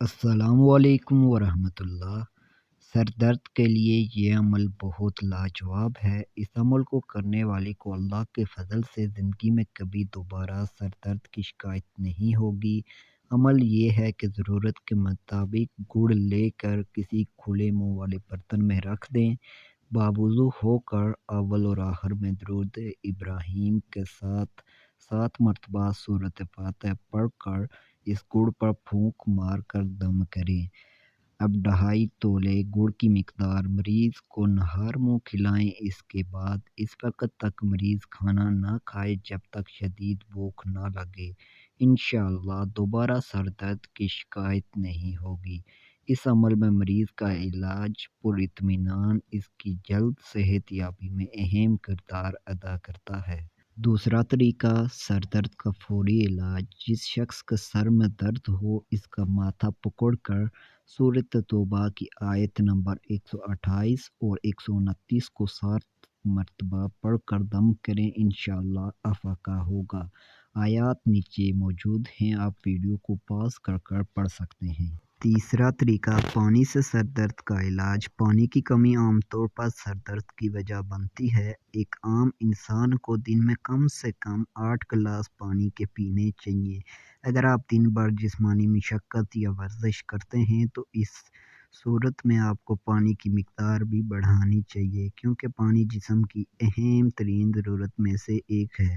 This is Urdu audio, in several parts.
السلام علیکم ورحمۃ اللہ۔ سر درد کے لیے یہ عمل بہت لاجواب ہے۔ اس عمل کو کرنے والے کو اللہ کے فضل سے زندگی میں کبھی دوبارہ سر درد کی شکایت نہیں ہوگی۔ عمل یہ ہے کہ ضرورت کے مطابق گڑ لے کر کسی کھلے منہ والے برتن میں رکھ دیں۔ باوضو ہو کر اول اور آخر میں درود ابراہیم کے ساتھ 7 مرتبہ سورۃ فاتحہ پڑھ کر اس گڑ پر پھونک مار کر دم کریں۔ اب 2.5 تولے گڑ کی مقدار مریض کو نہار منہ کھلائیں۔ اس کے بعد اس وقت تک مریض کھانا نہ کھائے جب تک شدید بھوک نہ لگے۔ انشاءاللہ دوبارہ سر درد کی شکایت نہیں ہوگی۔ اس عمل میں مریض کا علاج پر اطمینان اس کی جلد صحت یابی میں اہم کردار ادا کرتا ہے۔ دوسرا طریقہ سر درد کا فوری علاج۔ جس شخص کے سر میں درد ہو اس کا ماتھا پکڑ کر سورۃ توبہ کی آیت نمبر 128 اور 129 کو 7 مرتبہ پڑھ کر دم کریں، انشاءاللہ افاقہ ہوگا۔ آیات نیچے موجود ہیں، آپ ویڈیو کو پاز کر کر پڑھ سکتے ہیں۔ تیسرا طریقہ پانی سے سر درد کا علاج۔ پانی کی کمی عام طور پر سر درد کی وجہ بنتی ہے۔ ایک عام انسان کو دن میں کم سے کم 8 گلاس پانی کے پینے چاہیے۔ اگر آپ دن بھر جسمانی مشقت یا ورزش کرتے ہیں تو اس صورت میں آپ کو پانی کی مقدار بھی بڑھانی چاہیے، کیونکہ پانی جسم کی اہم ترین ضرورت میں سے ایک ہے،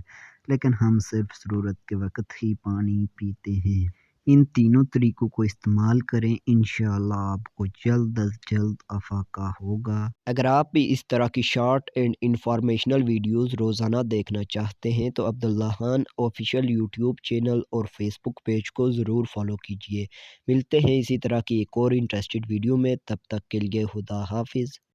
لیکن ہم صرف ضرورت کے وقت ہی پانی پیتے ہیں۔ ان تینوں طریقوں کو استعمال کریں، انشاءاللہ آپ کو جلد از جلد افاقہ ہوگا۔ اگر آپ بھی اس طرح کی شارٹ اینڈ انفارمیشنل ویڈیوز روزانہ دیکھنا چاہتے ہیں تو Abdullah Khan official YouTube channel اور فیس بک پیج کو ضرور فالو کیجیے۔ ملتے ہیں اسی طرح کی ایک اور انٹرسٹڈ ویڈیو میں، تب تک کے لیے خدا حافظ۔